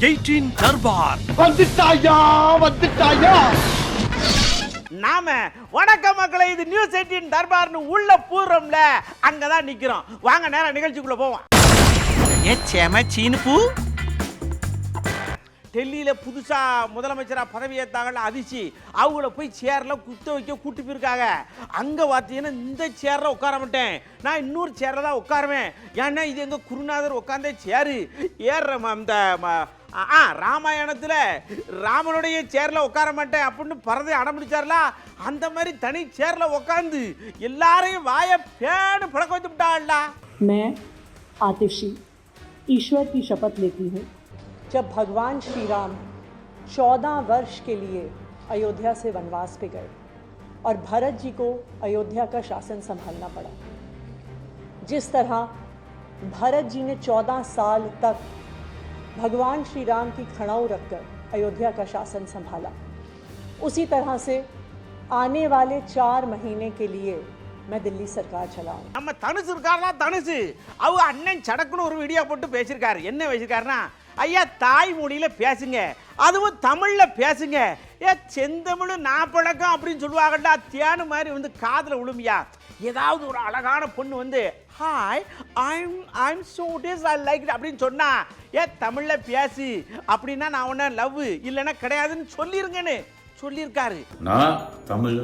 18 தர்பார் வந்துட்டாயா நாம வணக்க மக்களை, இது நியூஸ் 18 தர்பார்னு உள்ள பூர்வம்ல அங்கதான் நிக்கிறோம். வாங்க நேரா நிகழ்ச்சிக்குள்ள போவோம். டெல்லியில புதுசா முதலமைச்சரா பதவி ஏற்றாங்கல்ல அதிர்ச்சி, அவங்கள போய் சேர்ல குத்த வைக்க கூட்டி போயிருக்காங்க. அங்க பார்த்தீங்கன்னா இந்த சேர்ல உட்கார மாட்டேன், நான் இன்னொரு சேர்ல தான் உட்காருவேன். ஏன்னா இது எங்க குருநாதர் உட்கார்ந்தே சேரு ஏற இந்த ராமாயணத்துல ராமனுடைய சேர்ல உட்கார மாட்டேன் அப்படின்னு பறதை அடம்பிடிச்சார்ல, அந்த மாதிரி தனி சேர்ல உட்காந்து எல்லாரையும் வாய பேனு பழக்க வச்சு விட்டாள்ல. मैं आतिशी ईश्वर की शपथ लेती हूँ, जब भगवान श्री राम 14 वर्ष के लिए अयोध्या से वनवास पे गए और भरत जी को अयोध्या का शासन संभालना पड़ा, जिस तरह भरत जी ने 14 साल तक भगवान श्री राम की खड़ाऊ रखकर अयोध्या का शासन संभाला, उसी तरह से आने वाले 4 महीने के लिए मैं दिल्ली सरकार चलाऊं. நம்ம தனுசு இருக்காரா, தனுசு அவங்க அண்ணன் சடக்குன்னு ஒரு வீடியோ போட்டு பேசியிருக்காரு. என்ன பேசியிருக்காருன்னா, ஐயா தாய்மொழியில பேசுங்க, அதுவும் தமிழ்ல பேசுங்க, செந்தமிழ் நாப்பழக்கம் அப்படின்னு சொல்லுவாங்கடா. தியானு மாதிரி வந்து காதுல விழுமியா. ஏதாவது ஒரு அழகான பொண்ணு வந்து hi I'm so this I like it அப்படின்னு சொன்னா, தமிழ்ல பேசு அப்படின்னா நான் உன்ன லவ் இல்லைன்னா கிடையாதுன்னு சொல்லிருங்கன்னு சொல்லியிருக்காரு. நான் தமிழ்,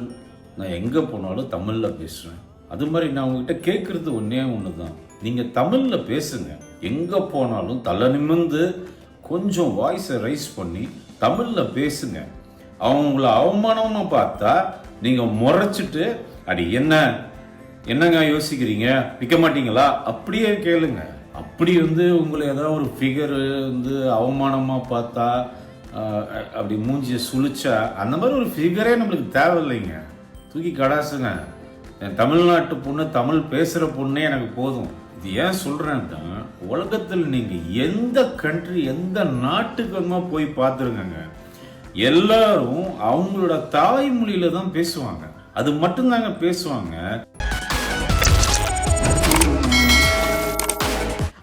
நான் எங்கே போனாலும் தமிழில் பேசுவேன். அது மாதிரி நான் உங்ககிட்ட கேட்குறது ஒன்று தான், நீங்கள் தமிழில் பேசுங்க. எங்கே போனாலும் தலை நிமிர்ந்து கொஞ்சம் வாய்ஸை ரைஸ் பண்ணி தமிழில் பேசுங்க. அவங்கள அவமானமாக பார்த்தா நீங்கள் முறைச்சிட்டு அடி என்னங்க யோசிக்கிறீங்க, விற்க மாட்டீங்களா அப்படியே கேளுங்க. அப்படி வந்து உங்களை ஏதாவது ஒரு ஃபிகரு வந்து அவமானமாக பார்த்தா அப்படி மூஞ்சியை சுழிச்சா, அந்த மாதிரி ஒரு ஃபிகரே நம்மளுக்கு தேவையில்லைங்க. தூக்கி கடாசுங்க. என் தமிழ்நாட்டு பொண்ணு, தமிழ் பேசுகிற பொண்ணே எனக்கு போதும். இது ஏன் சொல்கிறேன்னா, உலகத்தில் நீங்கள் எந்த கண்ட்ரி எந்த நாட்டுக்கு போய் பார்த்துருங்க, எல்லாரும் அவங்களோட தாய்மொழியில தான் பேசுவாங்க. அது மட்டும்தாங்க பேசுவாங்க.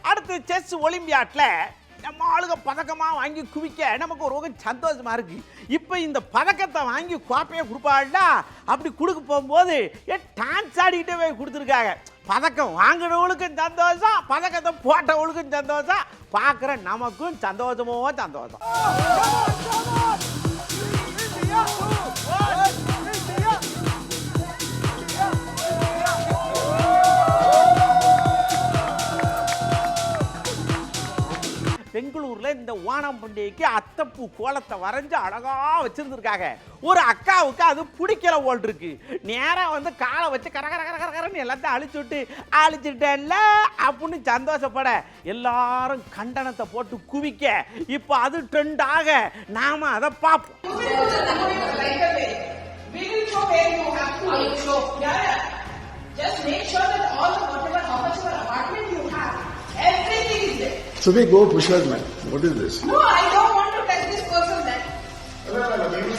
அடுத்து செஸ் ஒலிம்பியாட்ல நம்ம ஆளுக பதக்கமாக வாங்கி குவிக்க நமக்கு ஒரு சந்தோஷமா இருக்கு. இப்போ இந்த பதக்கத்தை வாங்கி கோப்பையை கொடுப்பாள்டா, அப்படி கொடுக்க போகும்போது டான்ஸ் ஆடிக்கிட்டே போய் கொடுத்துருக்காங்க. பதக்கம் வாங்கினவளுக்கும் சந்தோஷம், பதக்கத்தை போட்டவளுக்கும் சந்தோஷம், பார்க்குற நமக்கும் சந்தோஷமோ சந்தோஷம். பெங்களூர்ல இந்த ஓணம் பண்டிகைக்கு அத்தப்பூ கோலத்தை வரைஞ்சு அழகா வச்சிருந்துருக்காங்க. ஒரு அக்காவுக்கு அது பிடிக்கல போல் இருக்கு. நேரா வந்து காலை வச்சு கரகரன்னு எல்லாத்தையும் அழிச்சுட்டேன்ல அப்படின்னு சந்தோஷப்பட எல்லாரும் கண்டனத்தை போட்டு குவிக்க, இப்போ அது ட்ரெண்ட் ஆக நாம அதை பார்ப்போம். So we go pushers, man. What is this? No, I don't want to touch this person then. You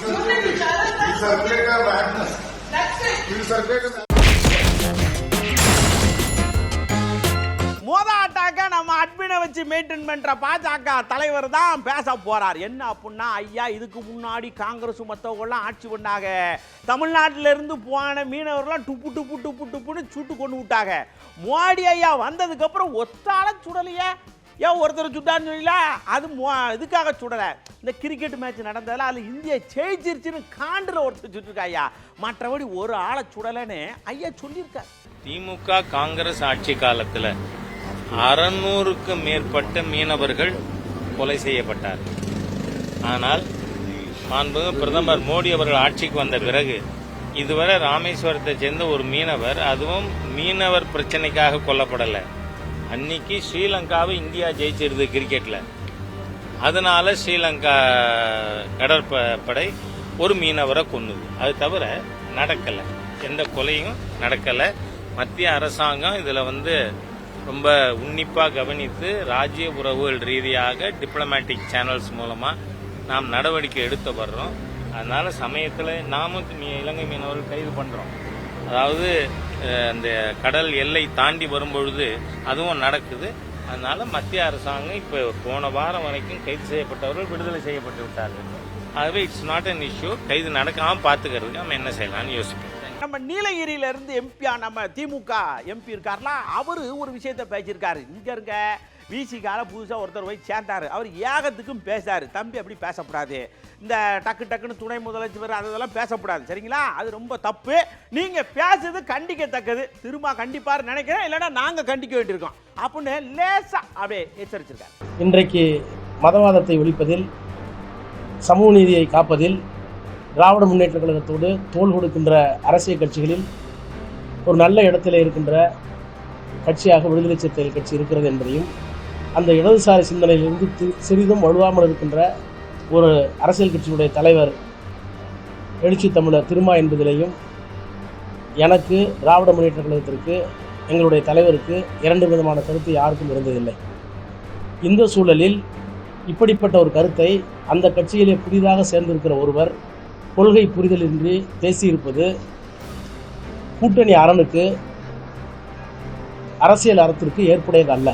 circulate a madness. That's it. You circulate a madness. மோதாட்டாக்க நம்ம அட்மினை வச்சு மெயின்டைன் பண்ற பாஜக தலைவர் தான் பேச போறார். என்ன அப்படின்னா, ஐயா இதுக்கு முன்னாடி காங்கிரஸ் மத்தவங்களாம் ஆட்சி பண்ணாங்க, தமிழ்நாட்டில இருந்து போன மீனவர்கள்லாம் டுப்புன்னு சுட்டு கொண்டு விட்டாங்க. மோடி ஐயா வந்ததுக்கு அப்புறம் ஒத்தால சுடலையே, ஏன் ஒருத்தர் சுட்டான்னு சொல்லல, அது இதுக்காக சுடலை. இந்த கிரிக்கெட் மேட்ச் நடந்ததில் அதில் இந்தியா ஜெயிச்சிருச்சுன்னு காண்டில் ஒருத்தர் சுட்டுருக்கா ஐயா, மற்றபடி ஒரு ஆளை சுடலைன்னு ஐயா சொல்லியிருக்கார். திமுக காங்கிரஸ் ஆட்சி காலத்தில் 600க்கு மேற்பட்ட மீனவர்கள் கொலை செய்யப்பட்டார். ஆனால் மாண்புமிகு பிரதமர் மோடி அவர்கள் ஆட்சிக்கு வந்த பிறகு இதுவரை ராமேஸ்வரத்தை சேர்ந்த ஒரு மீனவர், அதுவும் மீனவர் பிரச்சனைக்காக கொல்லப்படலை. அன்னைக்கு ஸ்ரீலங்காவை இந்தியா ஜெயிச்சிருது கிரிக்கெட்ல, அதனால ஸ்ரீலங்கா கடற்படை ஒரு மீனவரை கொன்னுது. அது தவிர நடக்கலை, எந்த கொலையும் நடக்கலை. மத்திய அரசாங்கம் இதில் வந்து ரொம்ப உன்னிப்பாக கவனித்து ராஜ்ய உறவுகள் ரீதியாக டிப்ளமேட்டிக் சேனல்ஸ் மூலமாக நாம் நடவடிக்கை எடுத்து வர்றோம். அதனால சமயத்தில் நாமும் இலங்கை மீனவர்கள் கைது பண்ணுறோம். அதாவது அந்த கடல் எல்லை தாண்டி வரும்பொழுது அதுவும் நடக்குது. அதனால மத்திய அரசாங்கம் இப்போ போன வாரம் வரைக்கும் கைது செய்யப்பட்டவர்கள் விடுதலை செய்யப்பட்டு விட்டார்கள். ஆகவே இட்ஸ் நாட் அன் இஷ்யூ. கைது நடக்காமல் பார்த்துக்கிறதுக்கு நம்ம என்ன செய்யலாம்னு யோசிப்போம். நம்ம நீலகிரியில இருந்து எம்பியா நம்ம திமுக எம்பி இருக்காருல, அவரு ஒரு விஷயத்த பேசியிருக்காரு. இங்க இருக்க விசிகால புதுசாக ஒருத்தர் போய் சேர்ந்தாரு. அவர் ஏகத்துக்கும் பேசாரு, தம்பி அப்படி பேசக்கூடாது, இந்த டக்குன்னு துணை முதலமைச்சர் அதெல்லாம் பேசக்கூடாது, சரிங்களா? அது ரொம்ப தப்பு, நீங்க பேசுறது கண்டிக்கத்தக்கது, திரும்ப கண்டிப்பாரு நினைக்கிறேன், இல்லைன்னா நாங்க கண்டிக்க வேண்டியிருக்கோம் அப்படின்னு லேசா அப்படியே எச்சரிச்சிருக்காரு. இன்றைக்கு மதவாதத்தை ஒழிப்பதில், சமூக நீதியை காப்பதில் திராவிட முன்னேற்ற கழகத்தோடு தோள் கொடுக்கின்ற அரசியல் கட்சிகளில் ஒரு நல்ல இடத்துல இருக்கின்ற கட்சியாக விடுதலை சிறுத்தைகள் கட்சி இருக்கிறது என்பதையும், அந்த இடதுசாரி சிந்தனையிலிருந்து சிறிதும் வலுவாமல் இருக்கின்ற ஒரு அரசியல் கட்சியுடைய தலைவர் எழுச்சி தமிழர் திருமா என்பதிலேயும் எனக்கு, திராவிட முன்னேற்ற கழகத்திற்கு, எங்களுடைய தலைவருக்கு இரண்டு விதமான கருத்து யாருக்கும் இருந்ததில்லை. இந்த சூழலில் இப்படிப்பட்ட ஒரு கருத்தை அந்த கட்சியிலே புதிதாக சேர்ந்திருக்கிற ஒருவர் கொள்கை புரிதலின்றி பேசியிருப்பது கூட்டணி அரணுக்கு, அரசியல் அறத்திற்கு ஏற்புடையது அல்ல.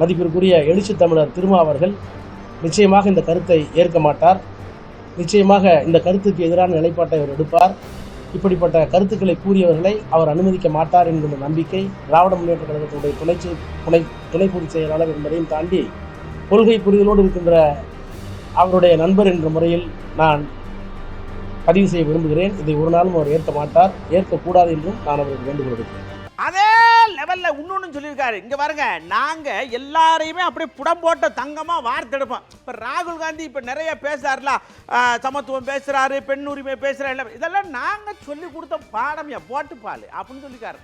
மதிப்பிற்குரிய எழுச்சி தமிழர் திருமா அவர்கள் நிச்சயமாக இந்த கருத்தை ஏற்க மாட்டார். நிச்சயமாக இந்த கருத்துக்கு எதிரான நிலைப்பாட்டை அவர் எடுப்பார். இப்படிப்பட்ட கருத்துக்களை கூறியவர்களை அவர் அனுமதிக்க மாட்டார் என்கின்ற நம்பிக்கை திராவிட முன்னேற்ற கழகத்துடைய துணை பொதுச் செயலாளர் என்பதையும் தாண்டி கொள்கை புரிதலோடு இருக்கின்ற அவருடைய நண்பர் என்ற முறையில் நான் பதிவு செய்ய விரும்புகிறேன். இதை ஒரு நாளும் அவர் ஏற்க மாட்டார், ஏற்கக்கூடாது என்றும் நான் அவருக்கு வேண்டுகோள் விடுக்கிறேன். அதே லெவல்ல இன்னொன்னு சொல்லியிருக்காரு. இங்க பாருங்க, நாங்க எல்லாரையுமே அப்படியே புடம் போட்ட தங்கமா வார்த்தெடுப்போம். இப்ப ராகுல் காந்தி இப்ப நிறைய பேசுறாருல, சமத்துவம் பேசுறாரு, பெண் உரிமை பேசுறாரு, இதெல்லாம் நாங்க சொல்லி கொடுத்த பாடம் போட்டு பால் அப்படின்னு சொல்லியிருக்காரு.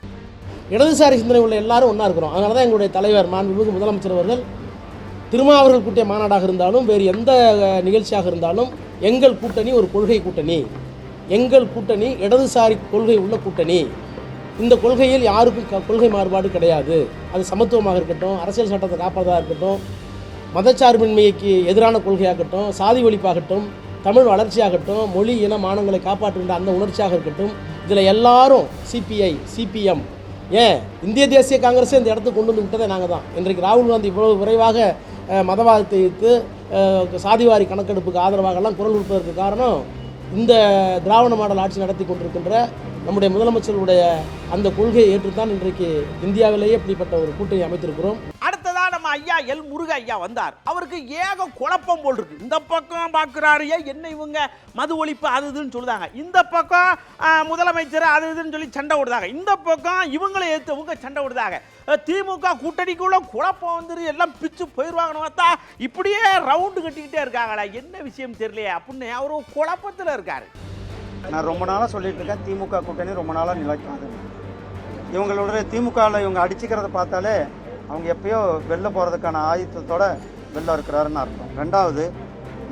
இடதுசாரி சிந்தனை உள்ள எல்லாரும் ஒன்றா இருக்கிறோம். அதனால தான் எங்களுடைய தலைவர் மாண்புமிகு முதலமைச்சர் அவர்கள் திருமா அவர்கள் கூட்டிய மாநாடாக இருந்தாலும் வேறு எந்த நிகழ்ச்சியாக இருந்தாலும் எங்கள் கூட்டணி ஒரு கொள்கை கூட்டணி, எங்கள் கூட்டணி இடதுசாரி கொள்கை உள்ள கூட்டணி, இந்த கொள்கையில் யாருக்கும் கொள்கை மாறுபாடு கிடையாது. அது சமத்துவமாக இருக்கட்டும், அரசியல் சட்டத்தை காப்பதாக இருக்கட்டும், மதச்சார்பின்மைக்கு எதிரான கொள்கையாகட்டும், சாதி ஒழிப்பாகட்டும், தமிழ் வளர்ச்சியாகட்டும், மொழி இன மானங்களை காப்பாற்றுகின்ற அந்த உணர்ச்சியாக இருக்கட்டும், இதில் எல்லாரும் சிபிஐ, சிபிஎம், ஏன் இந்திய தேசிய காங்கிரஸே இந்த இடத்துக்கு கொண்டு வந்து விட்டதே நாங்கள் தான். இன்றைக்கு ராகுல் காந்தி இவ்வளவு விரைவாக மதவாதத்திற்கு, சாதிவாரி கணக்கெடுப்புக்கு ஆதரவாகலாம் குரல் கொடுப்பதற்கு காரணம் இந்த திராவிட மாடல் ஆட்சி நடத்தி கொண்டிருக்கின்ற நம்முடைய முதலமைச்சருடைய அந்த கொள்கையை ஏற்றுத்தான் இன்றைக்கு இந்தியாவிலேயே இப்படிப்பட்ட ஒரு கூட்டணி அமைத்திருக்கிறோம். அடுத்ததா நம்ம ஐயா எல் முருக ஐயா வந்தார். அவருக்கு ஏக குழப்பம் போல் இருக்கு. இந்த பக்கம் பார்க்கிறாரு, என்ன இவங்க மது ஒழிப்பு அது இதுன்னு சொல்லுதாங்க, இந்த பக்கம் முதலமைச்சர் அது இதுன்னு சொல்லி சண்டை விடுதாங்க, இந்த பக்கம் இவங்களை ஏற்றவங்க சண்டை விடுதாங்க. திமுக கூட்டணிக்குள்ள குழப்பம் வந்துரு, எல்லாம் பிச்சு போயிடுவாங்கன்னு பார்த்தா இப்படியே ரவுண்டு கட்டிக்கிட்டே இருக்காங்களா, என்ன விஷயம் தெரியலையே அப்படின்னு அவர் குழப்பத்தில் இருக்காரு. நான் ரொம்ப நாளாக சொல்லிட்டு இருக்கேன், திமுக கூட்டணி ரொம்ப நாளாக நிலைக்காது. இவங்களோட திமுகவில் இவங்க அடிச்சுக்கிறத பார்த்தாலே அவங்க எப்பயோ வெளில போகிறதுக்கான ஆயுதத்தோட வெளில இருக்கிறாருன்னு அர்த்தம். ரெண்டாவது,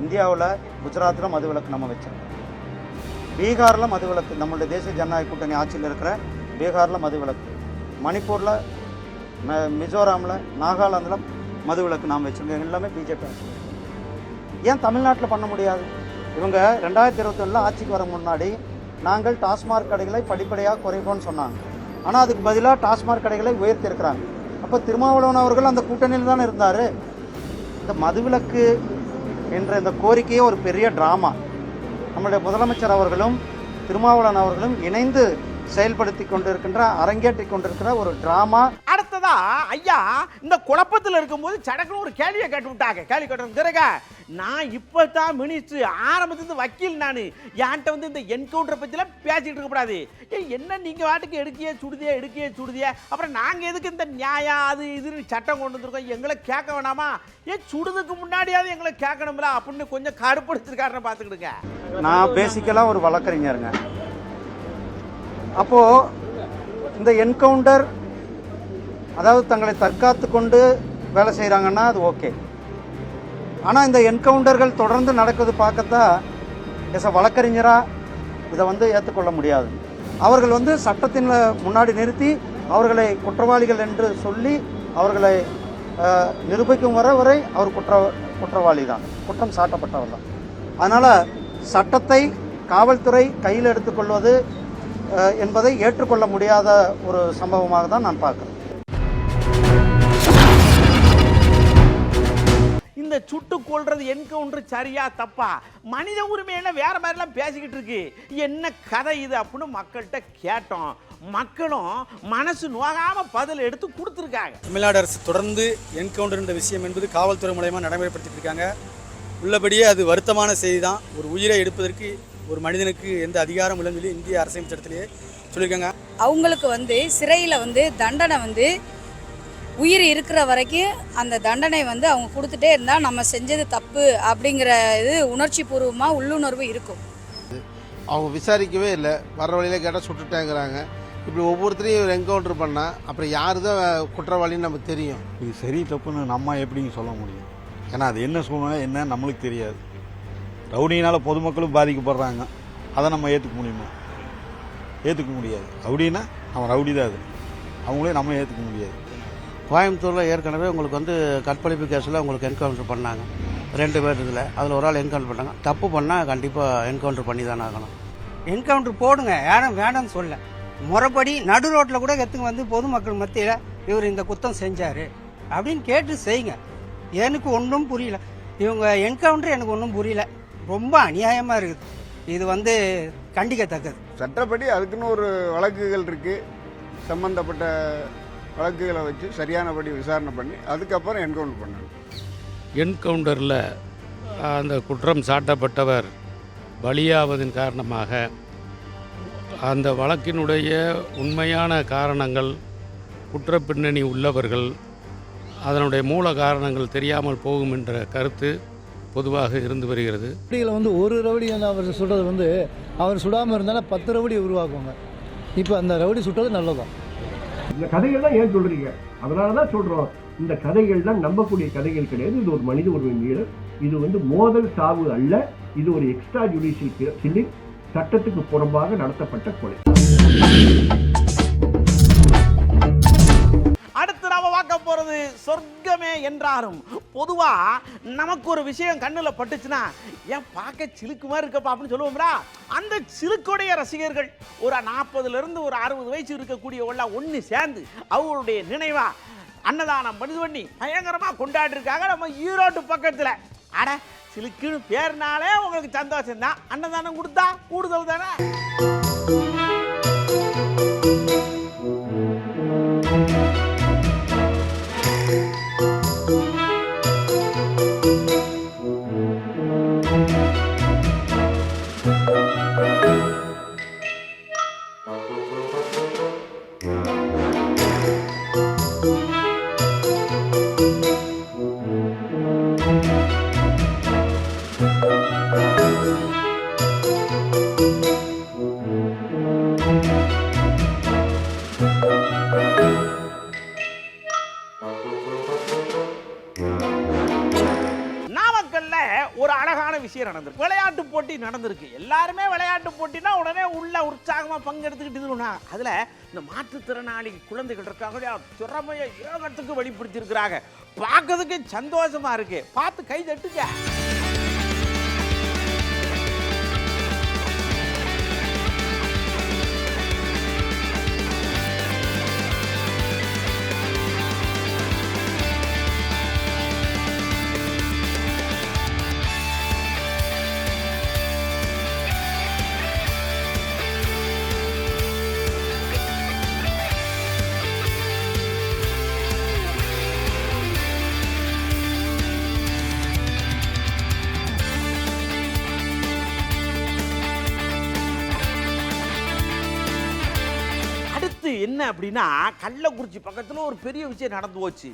இந்தியாவில் குஜராத்தில் மதுவிலக்கு நம்ம வச்சோம், பீகாரில் மதுவிலக்கு, நம்மளுடைய தேசிய ஜனநாயக கூட்டணி ஆட்சியில் இருக்கிற பீகாரில் மதுவிலக்கு, மணிப்பூரில், மிசோராமில், நாகாலாந்தில் மதுவிலக்கு நாம் வச்சுருக்கோம், எல்லாமே பிஜேபி ஆட்சி. ஏன் தமிழ்நாட்டில் பண்ண முடியாது? இவங்க 2021 ஆட்சிக்கு வர முன்னாடி நாங்கள் டாஸ்மாக் கடைகளை படிப்படியாக குறைப்போம்னு சொன்னாங்க. ஆனால் அதுக்கு பதிலாக டாஸ்மாக் கடைகளை உயர்த்தியிருக்கிறாங்க. அப்போ திருமாவளவன் அவர்கள் அந்த கூட்டணியில் தானே இருந்தார். இந்த மதுவிலக்கு என்ற இந்த கோரிக்கையே ஒரு பெரிய ட்ராமா. நம்முடைய முதலமைச்சர் அவர்களும் திருமாவளவன் அவர்களும் இணைந்து செயல்படுத்தி கொண்டிருக்கின்ற, அரங்கேற்றி கொண்டிருக்கிற ஒரு டிராமா. அடுத்ததா ஐயா இந்த குழப்பத்தில் இருக்கும்போது சடக்குன்னு ஒரு கேள்வியை கேட்டு விட்டாங்க. கேள்வி கேட்டு, நான் இப்பதான் மினிஸ்டர், ஆரம்பத்துலேருந்து வக்கீல், நான் என்கிட்ட வந்து இந்த என்கவுண்டரை பற்றிலாம் பேசிக்கிட்டு இருக்கக்கூடாது, என்ன நீங்கள் வாட்டுக்கு எடுக்கியே சுடுதியே, அப்புறம் நாங்கள் எதுக்கு இந்த நியாயம் அது இதுன்னு சட்டம் கொண்டு வந்துருக்கோம், எங்களை கேட்க வேணாமா, சுடுதுக்கு முன்னாடியாவது எங்களை கேட்கணும்ல அப்படின்னு கொஞ்சம் கடுப்படுத்திருக்காருன்னு பார்த்துக்கிடுங்க. நான் பேசிக்கலாக ஒரு வழக்கறிஞருங்க. அப்போது இந்த என்கவுண்டர், அதாவது தங்களை தற்காத்து கொண்டு வேலை செய்கிறாங்கன்னா அது ஓகே. ஆனால் இந்த என்கவுண்டர்கள் தொடர்ந்து நடக்குது பார்க்கத்தான் எஸ் வழக்கறிஞராக இதை வந்து ஏற்றுக்கொள்ள முடியாது. அவர்கள் வந்து சட்டத்தின் முன்னாடி நிறுத்தி அவர்களை குற்றவாளிகள் என்று சொல்லி அவர்களை நிரூபிக்கும் வரை அவர் குற்றவாளி தான், குற்றம் சாட்டப்பட்டவர் தான். அதனால் சட்டத்தை காவல்துறை கையில் எடுத்துக்கொள்வது என்பதை ஏற்றுக்கொள்ள முடியாத ஒரு சம்பவமாக தான் நான் பார்க்குறேன். இந்த சுட்டு கொள்றது என்கவுண்டர் சரியா தப்பா, மனித உரிமையெல்லாம் வேற மாதிரிலாம் பேசிக்கிட்டு இருக்கு, என்ன கதை இது அப்படின்னு மக்கள்கிட்ட கேட்டோம். மக்களும் மனசு நோகாம பதில் எடுத்து கொடுத்துருக்காங்க. தமிழ்நாடு அரசு தொடர்ந்து என்கவுண்டர் என்ற விஷயம் என்பது காவல்துறை மூலமா நடைமுறைப்படுத்திட்டு இருக்காங்க. உள்ளபடியே அது வருத்தமான செய்தி தான். ஒரு உயிரை எடுப்பதற்கு ஒரு மனிதனுக்கு எந்த அதிகாரம் இல்லைன்னு சொல்லி இந்திய அரசியல் சட்டத்திலேயே சொல்லியிருக்காங்க. அவங்களுக்கு சிறையில் தண்டனை உயிர் இருக்கிற வரைக்கும் அந்த தண்டனை அவங்க கொடுத்துட்டே இருந்தால் நம்ம செஞ்சது தப்பு அப்படிங்கிற இது உணர்ச்சி பூர்வமாக உள்ளுணர்வு இருக்கும். அவங்க விசாரிக்கவே இல்லை, வர வழியில் கேட்டால் சுட்டுட்டேங்கிறாங்க. இப்படி ஒவ்வொருத்தரையும் என்கவுண்டர் பண்ணால் அப்புறம் யார் தான் குற்றவாளின்னு நமக்கு தெரியும். இது சரி தப்புன்னு நம்ம எப்படிங்க சொல்ல முடியும்? ஏன்னா அது என்ன சூழ்நிலை என்ன நம்மளுக்கு தெரியாது. ரவுடியினால் பொதுமக்களும் பாதிக்கப்படுறாங்க, அதை நம்ம ஏற்றுக்க முடியுமா? ஏற்றுக்க முடியாது. ரவுடினா அவன் ரவுடி தான், அது அவங்களே நம்ம ஏற்றுக்க முடியாது. கோயம்புத்தூரில் ஏற்கனவே உங்களுக்கு கற்பழிப்பு கேஸில் உங்களுக்கு என்கவுண்டர் பண்ணாங்க 2 பேர் இதில். அதில் ஒரு ஆள் என்கவுண்டர் பண்ணாங்க. தப்பு பண்ணால் கண்டிப்பாக என்கவுண்டர் பண்ணி தானே ஆகணும். என்கவுண்டர் போடுங்க, யாரும் வேண்டாம்னு சொல்ல. முறைப்படி நடு ரோட்டில் கூட எடுத்துங்க பொதுமக்கள் மத்தியில் இவர் இந்த குத்தம் செஞ்சார் அப்படின்னு கேட்டு செய்யுங்க. எனக்கு ஒன்றும் புரியல, இவங்க என்கவுண்டர் எனக்கு ஒன்றும் புரியல. ரொம்ப அநியாயமாக இருக்குது. இது கண்டிக்கத்தக்கது. சட்டப்படி அதுக்குன்னு ஒரு வழக்குகள் இருக்குது. சம்பந்தப்பட்ட வழக்குகளை வச்சு சரியானபடி விசாரணை பண்ணி அதுக்கப்புறம் என்கவுண்டர் பண்ணணும். என்கவுண்டரில் அந்த குற்றம் சாட்டப்பட்டவர் பலியாவதன் காரணமாக அந்த வழக்கினுடைய உண்மையான காரணங்கள், குற்றப்பின்னணி உள்ளவர்கள், அதனுடைய மூல காரணங்கள் தெரியாமல் போகும் என்ற கருத்து பொதுவாக இருந்து வருகிறது. ரவுடிகளை ஒரு ரவுடி அவர் சுடுறது அவர் சுடாமல் இருந்தாலும் 10 ரவுடி உருவாக்குவாங்க. இப்போ அந்த ரவுடி சுட்டது நல்லதான். இந்த கதைகள் தான் ஏன் சொல்றீங்க? அதனால தான் சொல்றோம், இந்த கதைகள் தான் நம்பக்கூடிய கதைகள் கிடையாது. இது ஒரு மனித உரிமை மீறல். இது மோதல் சாவு அல்ல. இது ஒரு எக்ஸ்ட்ரா ஜுடிஷியல் கில்லிங், சட்டத்துக்கு புறம்பாக நடத்தப்பட்ட கொலை. அடுத்து நாம பார்க்க போறது சொர்க்கமே என்றாரும். பொதுவா நமக்கு ஒரு விஷயம் கண்ணுல பட்டுச்சுன்னா, ஏன் பார்க்க சிலுக்கு மாதிரி இருக்கப்பா அப்படின்னு சொல்லுவோம்டா. அந்த சிலுக்குடைய ரசிகர்கள் ஒரு 40ல இருந்து ஒரு 60 வயசு இருக்கக்கூடியவங்கள ஒன்று சேர்ந்து அவங்களுடைய நினைவா அன்னதானம் பண்ணி பயங்கரமா கொண்டாடி இருக்காங்க நம்ம ஈரோட்டு பக்கத்துல. அட, சிலுக்குன்னு பேர்னாலே உங்களுக்கு சந்தோஷம் தான், அன்னதானம் கொடுத்தா கூடுதல் தானே. ஒரு அழகான விஷயம் நடந்திருக்கு. விளையாட்டு போட்டி நடந்திருக்கு. எல்லாருமே விளையாட்டு போட்டினா உடனே உள்ள உற்சாகமா பங்கெடுத்துக்கிட்டு அதுல இந்த மாற்றுத்திறனாளி குழந்தைகள் இருக்காங்க, திறமையை ஏகத்துக்கு வெளிப்படுத்தியிருக்கிறாங்க. பார்க்கறதுக்கு சந்தோஷமா இருக்கு. பார்த்து கை தட்டுங்க. என்ன அப்படின்னா, கள்ளக்குறிச்சி பக்கத்தில் ஒரு பெரிய விஷயம் நடந்து போச்சு.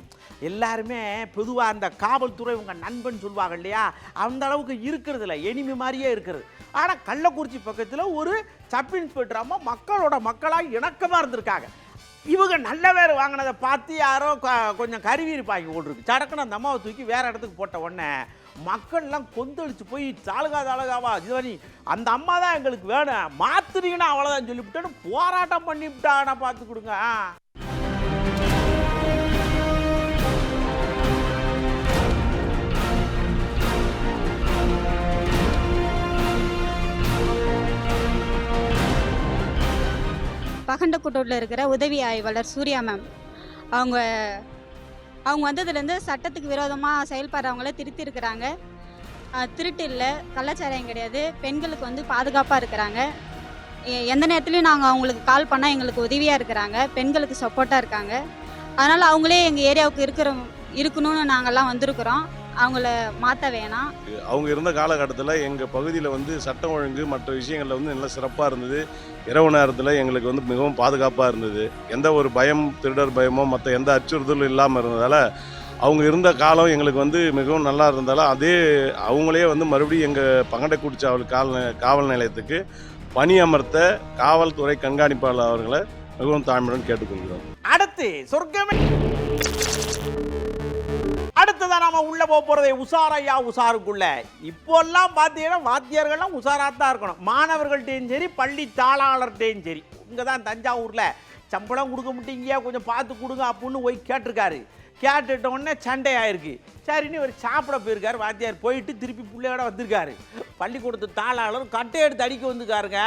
எல்லாருமே பொதுவாக அந்த காவல்துறை உங்க நண்பன் சொல்லுவாங்க இல்லையா, அந்த அளவுக்கு இருக்கிறது இல்லை, எனிமி மாதிரியே இருக்கிறது. ஆனால் கள்ளக்குறிச்சி பக்கத்தில் ஒரு சப் இன்ஸ்பெக்டர் அம்மா மக்களோட மக்களாக இணக்கமாக இருந்திருக்காங்க. இவங்க நல்ல பேர் வாங்கினதை பார்த்து யாரோ கொஞ்சம் கருவி இருப்பாங்க ஓட்டுருக்கு. சடக்குன்னு அந்த அம்மாவை தூக்கி வேற இடத்துக்கு போட்ட உடனே மக்கள்லாம் கொந்தளிச்சு போய் தாலுகாவா இது பண்ணி அந்த அம்மா தான் எங்களுக்கு வேணும், மாத்துறீங்கன்னா அவ்வளோதான் சொல்லிவிட்டேன்னு போராட்டம் பண்ணிவிட்டானா பார்த்து கொடுங்க. பகண்டக்குட்டூரில் இருக்கிற உதவி ஆய்வாளர் சூர்யா மேம், அவங்க அவங்க வந்ததுலேருந்து சட்டத்துக்கு விரோதமாக செயல்படுறவங்கள திருத்திருக்கிறாங்க. திருட்டு இல்லை, கள்ளச்சாராயம் கிடையாது, பெண்களுக்கு வந்து பாதுகாப்பாக இருக்கிறாங்க. எந்த நேரத்துலையும் நாங்கள் அவங்களுக்கு கால் பண்ணால் எங்களுக்கு உதவியாக இருக்கிறாங்க, பெண்களுக்கு சப்போர்ட்டாக இருக்காங்க. அதனால் அவங்களே எங்கள் ஏரியாவுக்கு இருக்கணும்னு நாங்கள்லாம் வந்திருக்கிறோம். அவங்கள மாற்ற வேணாம். அவங்க இருந்த காலகட்டத்தில் எங்கள் பகுதியில் வந்து சட்டம் ஒழுங்கு மற்ற விஷயங்களில் வந்து நல்லா சிறப்பாக இருந்தது. இரவு நேரத்தில் எங்களுக்கு வந்து மிகவும் பாதுகாப்பாக இருந்தது. எந்த ஒரு பயம், திருடர் பயமோ மற்ற எந்த அச்சுறுத்தலும் இல்லாமல் இருந்ததால் அவங்க இருந்த காலம் எங்களுக்கு வந்து மிகவும் நல்லா இருந்தாலும் அதே அவங்களே வந்து மறுபடியும் எங்கள் பங்கடைக்குடிச்சாவல் காவல் நிலையத்துக்கு பணி அமர்த்த காவல்துறை கண்காணிப்பாளர் அவர்களை மிகவும் தாழ்மையுடன் கேட்டுக்கொள்கிறோம். அடுத்து சொர்க்கமே. அடுத்ததான் நாம உள்ள போறதே உசாரையா உசாருக்குள்ள. இப்போல்லாம் பார்த்தீங்கன்னா வாத்தியார்கள்லாம் உசாராத்தான் இருக்கணும். மாணவர்கள்ட்டையும் சரி, பள்ளி தாளாளர்கிட்டையும் சரி. இங்கே தான் தஞ்சாவூரில் சம்பளம் கொடுக்க மாட்டீங்க, கொஞ்சம் பார்த்து கொடுங்க அப்படின்னு போய் கேட்டிருக்காரு. கேட்டுட்ட உடனே சண்டை ஆயிருக்கு. சரின்னு ஒரு சாப்பிட போயிருக்காரு. வாத்தியார் போயிட்டு திருப்பி பிள்ளையோட வந்திருக்காரு. பள்ளிக்கூடத்து தாளாளர் கட்டை எடுத்து அடிக்க வந்துருக்காருங்க.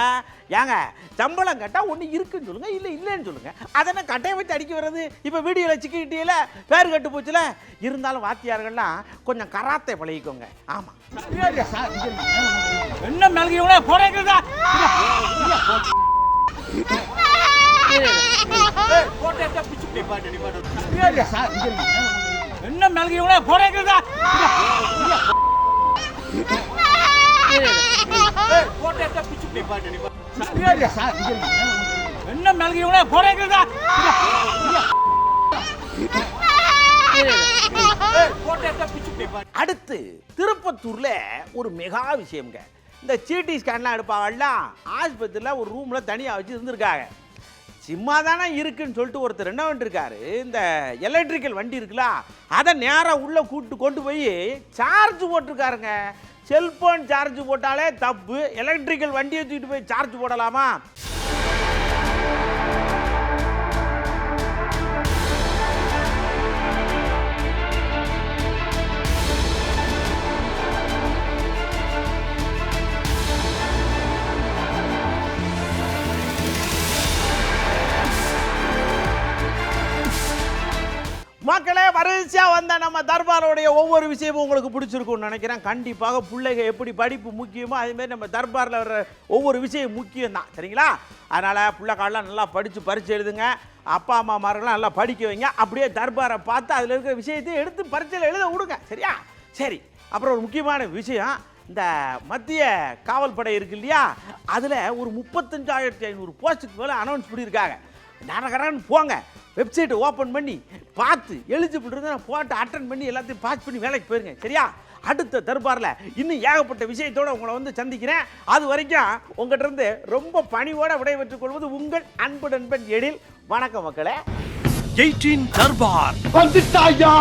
ஏங்க சம்பளம் கேட்டால் ஒன்று இருக்குன்னு சொல்லுங்கள், இல்லை இல்லைன்னு சொல்லுங்கள், அதனை கட்டையை வச்சு அடிக்க வர்றது. இப்போ வீடியோவில் சிக்கிட்டியில் பேர் கட்டு போச்சுல. இருந்தாலும் வாத்தியார்கள்லாம் கொஞ்சம் கராத்தை பழகிக்கோங்க. ஆமாம், என்ன மேலே போறீங்களா? என்ன மேலே போறீங்களா? என்ன மேலே போறீங்களா? அடுத்து திருப்பத்தூர்ல ஒரு மெகா விஷயம்ங்க. இந்த சிடி ஸ்கேன்லாம் எடுப்பாங்கலாம், ஆஸ்பத்திரியில் ஒரு ரூமில் தனியாக வச்சு இருந்திருக்காங்க. சும்மா தானே இருக்குன்னு சொல்லிட்டு ஒருத்தர் என்ன பண்ணிருக்காரு, இந்த எலக்ட்ரிக்கல் வண்டி இருக்குல்ல அதை நேராக உள்ளே கொண்டு போய் சார்ஜ் போட்டிருக்காருங்க. செல்போன் சார்ஜ் போட்டாலே தப்பு, எலக்ட்ரிக்கல் வண்டியை தூக்கிட்டு போய் சார்ஜ் போடலாமா? மக்களே, வரிசையாக வந்த நம்ம தர்பாரோடைய ஒவ்வொரு விஷயமும் உங்களுக்கு பிடிச்சிருக்கும்னு நினைக்கிறேன். கண்டிப்பாக பிள்ளைங்க எப்படி படிப்பு முக்கியமோ அதேமாதிரி நம்ம தர்பாரில் வர்ற ஒவ்வொரு விஷயம் முக்கியம்தான், சரிங்களா? அதனால் பிள்ளைக்காலெலாம் நல்லா படித்து பரீட்சை எழுதுங்க. அப்பா அம்மா மாரெல்லாம் நல்லா படிக்க வைங்க. அப்படியே தர்பாரை பார்த்து அதில் இருக்கிற விஷயத்தை எடுத்து பரீட்சையில் எழுத விடுங்க, சரியா? சரி, அப்புறம் ஒரு முக்கியமான விஷயம், இந்த மத்திய காவல் படை இருக்கு இல்லையா, அதில் ஒரு 35,500 போஸ்ட்டுக்கு மேலே அனௌன்ஸ் பண்ணியிருக்காங்க. நடக்கிறேன்னு போங்க, வெப்சைட்டை ஓப்பன் பண்ணி பார்த்து எலிஜிபிள் இருந்தால் போட்டு அட்டன் பண்ணி எல்லாத்தையும் பாஸ் பண்ணி வேலைக்கு போயிருங்க, சரியா? அடுத்த தர்பாரில் இன்னும் ஏகப்பட்ட விஷயத்தோடு உங்களை வந்து சந்திக்கிறேன். அது வரைக்கும் உங்கள்கிட்ட இருந்து ரொம்ப பணிவோடு விடைபெற்றுக் கொள்வது உங்கள் அன்பு நண்பன் எழில். வணக்கம் மக்களே. 18 தர்பார் வந்துட்டாயா.